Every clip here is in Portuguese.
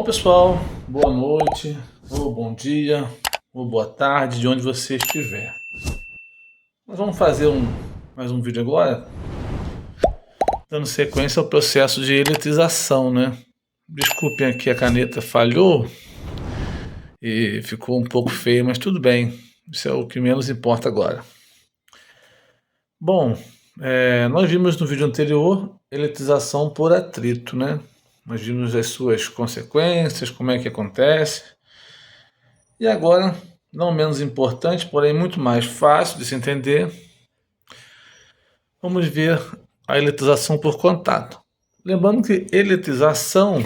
Pessoal, boa noite, ou bom dia, ou boa tarde, de onde você estiver. Nós vamos fazer mais um vídeo agora, dando sequência ao processo de eletrização, né? Desculpem aqui, a caneta falhou e ficou um pouco feio, mas tudo bem. Isso é o que menos importa agora. Bom, nós vimos no vídeo anterior eletrização por atrito, né? Nós vimos as suas consequências, como é que acontece. E agora, não menos importante, porém muito mais fácil de se entender, vamos ver a eletrização por contato. Lembrando que eletrização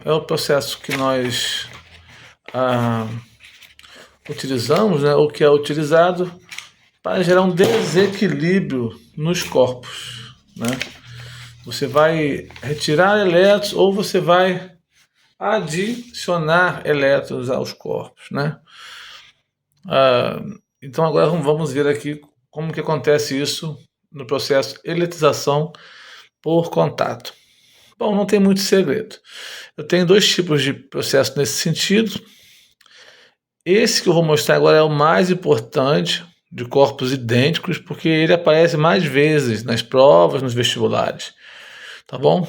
é o processo que nós utilizamos, né, ou que é utilizado para gerar um desequilíbrio nos corpos, né? Você vai retirar elétrons ou você vai adicionar elétrons aos corpos, né? Então agora vamos ver aqui como que acontece isso no processo eletrização por contato. Bom, não tem muito segredo. Eu tenho dois tipos de processo nesse sentido. Esse que eu vou mostrar agora é o mais importante, de corpos idênticos, porque ele aparece mais vezes nas provas, nos vestibulares. Tá bom?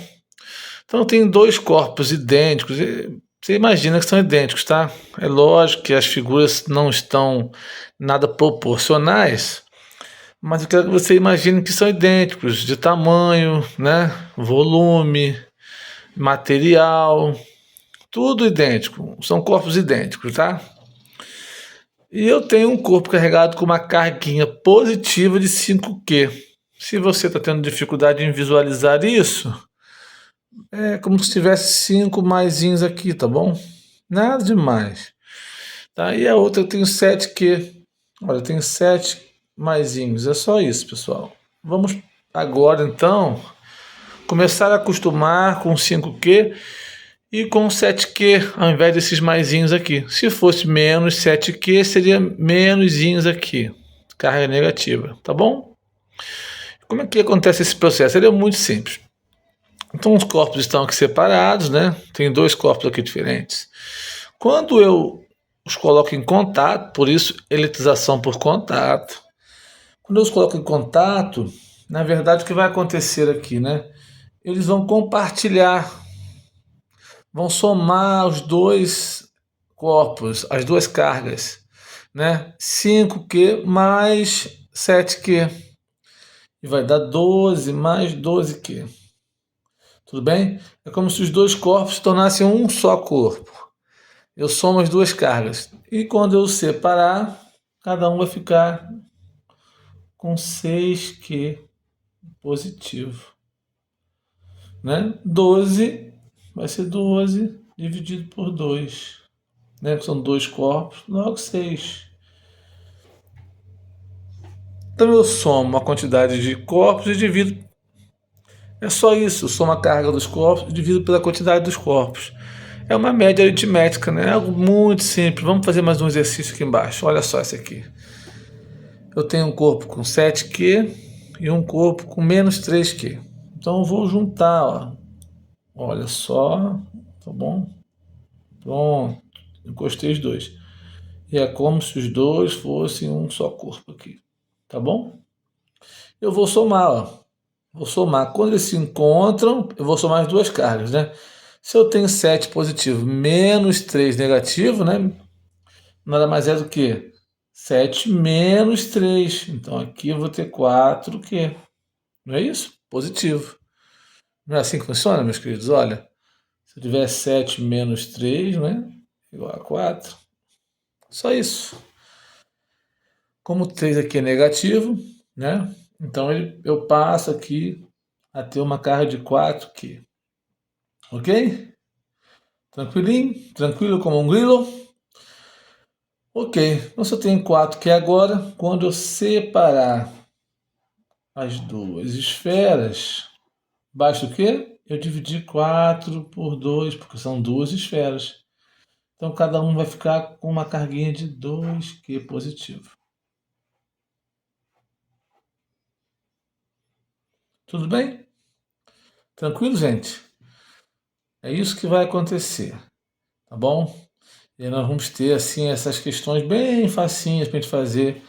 Então eu tenho dois corpos idênticos. Você imagina que são idênticos, tá? É lógico que as figuras não estão nada proporcionais, mas eu quero que você imagine que são idênticos de tamanho, né? Volume, material, tudo idêntico. São corpos idênticos, tá? E eu tenho um corpo carregado com uma carguinha positiva de 5Q. Se você está tendo dificuldade em visualizar isso, é como se tivesse 5 maisinhos aqui, tá bom? Nada demais. Tá? E a outra eu tenho 7Q. Olha, eu tenho 7 maisinhos. É só isso, pessoal. Vamos agora, então, começar a acostumar com 5Q e com 7Q, ao invés desses maisinhos aqui. Se fosse menos 7Q, seria menoszinhos aqui. Carga negativa, tá bom? Como é que acontece esse processo? Ele é muito simples. Então os corpos estão aqui separados, né? Tem dois corpos aqui diferentes. Quando eu os coloco em contato, por isso eletrização por contato. Quando eu os coloco em contato, na verdade o que vai acontecer aqui, né? Eles vão compartilhar, vão somar os dois corpos, as duas cargas, né? 5Q mais 7Q. E vai dar 12 mais 12Q. Tudo bem? É como se os dois corpos se tornassem um só corpo. Eu somo as duas cargas. E quando eu separar, cada um vai ficar com 6Q positivo. Né? 12 vai ser 12 dividido por 2. Né? São dois corpos, logo 6. Então eu somo a quantidade de corpos e divido. É só isso, eu somo a carga dos corpos e divido pela quantidade dos corpos. É uma média aritmética, né? É algo muito simples. Vamos fazer mais um exercício aqui embaixo. Olha só esse aqui. Eu tenho um corpo com 7Q e um corpo com menos 3Q. Então eu vou juntar, ó. Olha só, tá bom? Pronto, encostei os dois. E é como se os dois fossem um só corpo aqui, tá bom? Eu vou somar, ó. Vou somar. Quando eles se encontram, eu vou somar as duas cargas, né? Se eu tenho 7 positivo menos 3 negativo, né? Nada mais é do que 7 menos 3. Então aqui eu vou ter 4Q. Não é isso? Positivo. Não é assim que funciona, meus queridos? Olha, se eu tiver 7 menos 3, né? Igual a 4. Só isso. Como 3 aqui é negativo, né? Então eu passo aqui a ter uma carga de 4Q. Ok? Tranquilinho? Tranquilo como um grilo? Ok. Então se eu tenho 4Q agora, quando eu separar as duas esferas, basta o quê? Eu dividir 4 por 2, porque são duas esferas. Então cada um vai ficar com uma carguinha de 2Q positivo. Tudo bem? Tranquilo, gente? É isso que vai acontecer. tá bom? E aí nós vamos ter, assim, essas questões bem facinhas para a gente fazer.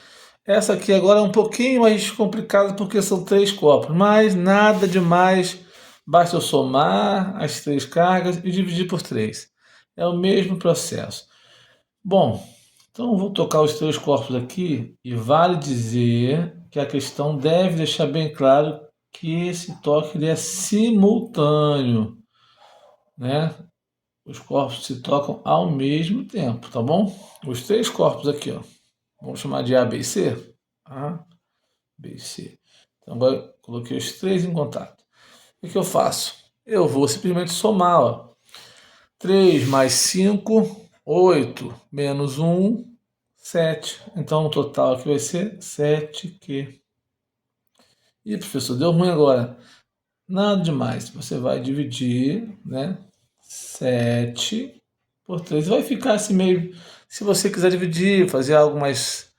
Essa aqui agora é um pouquinho mais complicada porque são 3 corpos, mas nada demais. Basta eu somar as 3 cargas e dividir por 3. É o mesmo processo. Bom, então eu vou tocar os 3 corpos aqui e vale dizer que a questão deve deixar bem claro que esse toque ele é simultâneo, né? Os corpos se tocam ao mesmo tempo, tá bom? Os 3 corpos aqui, ó. Vamos chamar de A, B e C. A, B e C. Então agora coloquei os 3 em contato. O que eu faço? Eu vou simplesmente somar, ó. 3 mais 5, 8 menos 1, 7. Então o total aqui vai ser 7Q. E professor, deu ruim agora. Nada demais. Você vai dividir, né? 7 por 3. Vai ficar assim meio. Se você quiser dividir, fazer algo mais,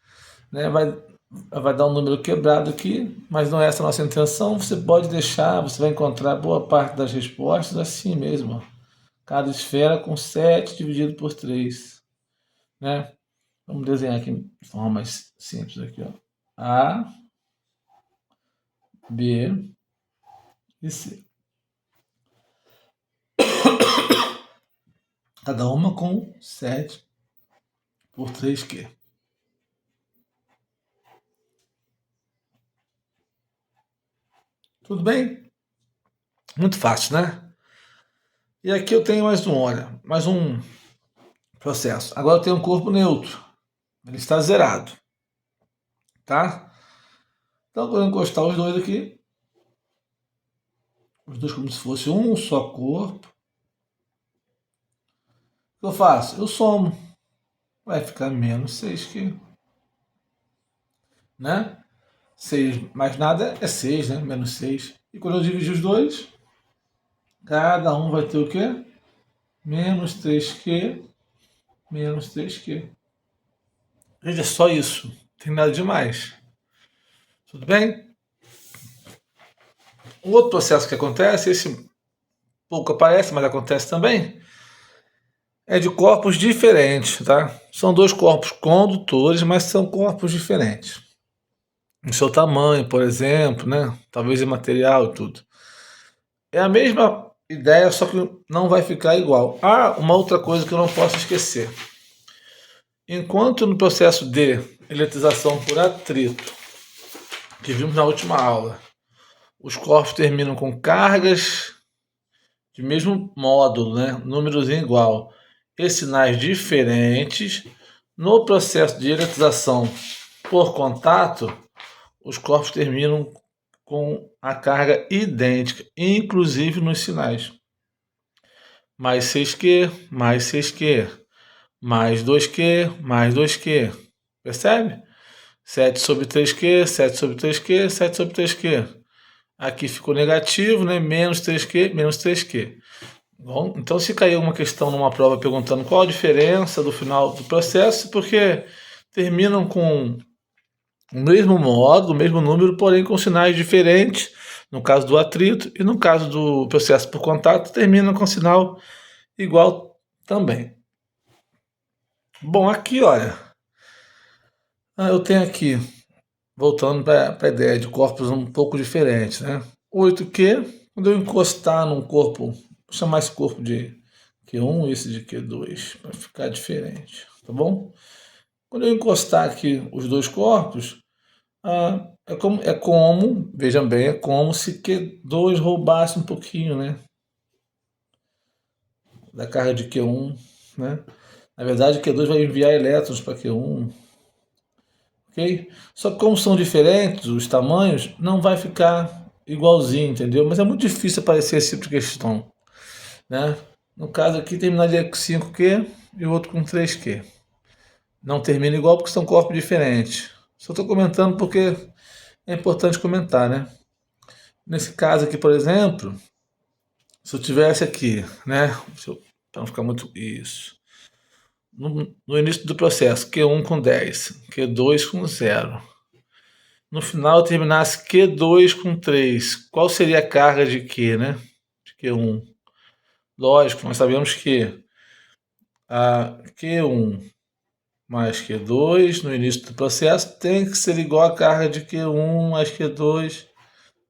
né? Vai dar um número quebrado aqui, mas não é essa a nossa intenção. Você pode deixar, você vai encontrar boa parte das respostas assim mesmo, ó. Cada esfera com 7 dividido por 3, né? Vamos desenhar aqui de forma mais simples aqui, ó. A, B e C. Cada uma com 7 por 3Q. Tudo bem? Muito fácil, né? E aqui eu tenho mais um, olha, mais um processo. Agora eu tenho um corpo neutro. Ele está zerado, tá? Então, quando eu encostar os dois aqui, os dois como se fosse um só corpo, o que eu faço? Eu somo. Vai ficar menos 6Q, né? 6 mais nada é 6, né? Menos 6. E quando eu dividir os dois, cada um vai ter o quê? Menos 3Q, menos 3Q. Gente, é só isso. Não tem nada demais. Tudo bem? Um outro processo que acontece, esse pouco aparece, mas acontece também, é de corpos diferentes, tá? São 2 corpos condutores, mas são corpos diferentes. Em seu tamanho, por exemplo, né? Talvez em material e tudo. É a mesma ideia, só que não vai ficar igual. Ah, uma outra coisa que eu não posso esquecer. Enquanto no processo de eletrização por atrito, que vimos na última aula, os corpos terminam com cargas de mesmo módulo, né? Númerozinho igual, e sinais diferentes. No processo de eletrização por contato, os corpos terminam com a carga idêntica, inclusive nos sinais. Mais 6Q, mais 6Q, mais 2Q, mais 2Q. Percebe? 7 sobre 3Q, 7 sobre 3Q, 7 sobre 3Q. Aqui ficou negativo, né? Menos 3Q, menos 3Q. Bom, então se cair uma questão numa prova perguntando qual a diferença do final do processo, porque terminam com o mesmo módulo, o mesmo número, porém com sinais diferentes, no caso do atrito, e no caso do processo por contato, terminam com sinal igual também. Bom, aqui, olha, eu tenho aqui, voltando para a ideia de corpos um pouco diferentes, né? 8Q, quando eu encostar num corpo, vou chamar esse corpo de Q1 e esse de Q2, para ficar diferente, tá bom? Quando eu encostar aqui os dois corpos, vejam bem, é como se Q2 roubasse um pouquinho, né? Da carga de Q1, né? Na verdade, Q2 vai enviar elétrons para Q1, ok? Só que como são diferentes os tamanhos, não vai ficar igualzinho, entendeu? Mas é muito difícil aparecer esse tipo de questão, né? No caso aqui, terminaria com 5Q e o outro com 3Q. Não termina igual porque são corpos diferentes. Só estou comentando porque é importante comentar, né? Nesse caso aqui, por exemplo, se eu tivesse aqui, né? Para não ficar muito. Isso. No início do processo, Q1 com 10, Q2 com 0. No final, eu terminasse Q2 com 3. Qual seria a carga de Q, né? De Q1. Lógico, nós sabemos que a Q1 mais Q2 no início do processo tem que ser igual à carga de Q1 mais Q2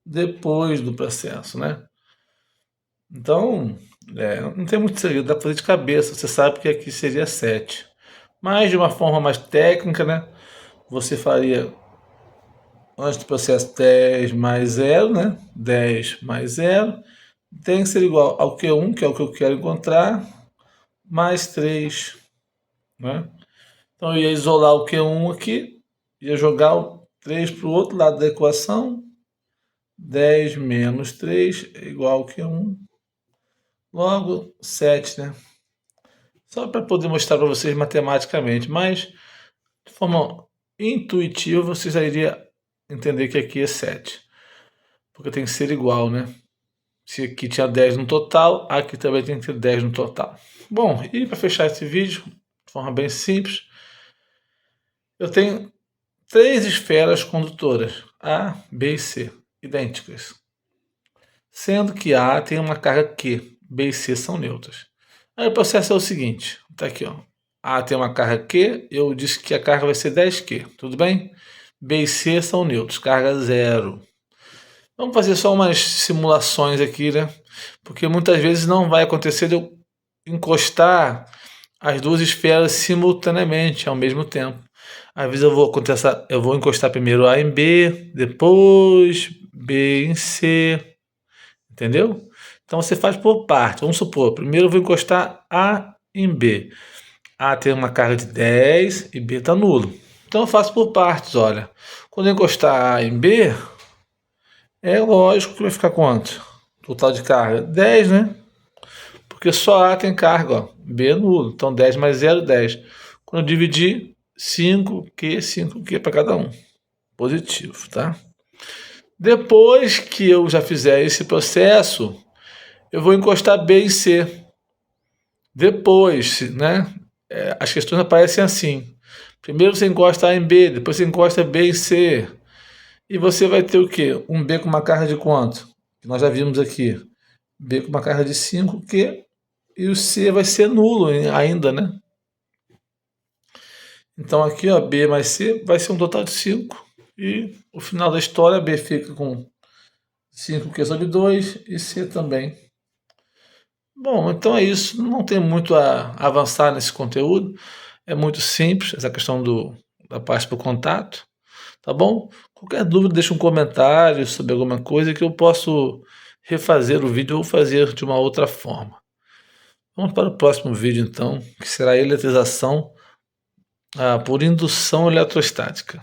depois do processo, né? Então, não tem muito segredo, dá para fazer de cabeça, você sabe que aqui seria 7. Mas de uma forma mais técnica, né? Você faria antes do processo 10 mais 0, né? 10 mais 0 tem que ser igual ao Q1, que é o que eu quero encontrar, mais 3, né? Então eu ia isolar o Q1 aqui, ia jogar o 3 para o outro lado da equação, 10 menos 3 é igual ao Q1, logo 7, né? Só para poder mostrar para vocês matematicamente, mas de forma intuitiva vocês já iriam entender que aqui é 7, porque tem que ser igual, né? Se aqui tinha 10 no total, aqui também tem que ter 10 no total. Bom, e para fechar esse vídeo, de forma bem simples, eu tenho 3 esferas condutoras, A, B e C, idênticas. Sendo que A tem uma carga Q, B e C são neutras. Aí o processo é o seguinte, tá aqui, ó. A tem uma carga Q, eu disse que a carga vai ser 10Q, tudo bem? B e C são neutros, carga 0. Vamos fazer só umas simulações aqui, né? Porque muitas vezes não vai acontecer de eu encostar as duas esferas simultaneamente, ao mesmo tempo. Às vezes eu vou encostar primeiro A em B, depois B em C, entendeu? Então você faz por parte. Vamos supor, primeiro eu vou encostar A em B. A tem uma carga de 10 e B está nulo. Então eu faço por partes, olha. Quando eu encostar A em B, é lógico que vai ficar quanto? Total de carga? 10, né? Porque só A tem carga, ó. B é nulo. Então 10 mais 0, 10. Quando eu dividir, 5Q para cada um. Positivo, tá? Depois que eu já fizer esse processo, eu vou encostar B em C. Depois, né? As questões aparecem assim. Primeiro você encosta A em B, depois você encosta B em C. E você vai ter o quê? Um B com uma carga de quanto? Que nós já vimos aqui. B com uma carga de 5Q e o C vai ser nulo ainda, né? Então aqui, ó, B mais C vai ser um total de 5. E o final da história, B fica com 5Q sobre 2 e C também. Bom, então é isso. Não tem muito a avançar nesse conteúdo. É muito simples essa questão da parte por contato. Tá bom? Qualquer dúvida, deixa um comentário sobre alguma coisa que eu posso refazer o vídeo ou fazer de uma outra forma. Vamos para o próximo vídeo então, que será a eletrização por indução eletrostática.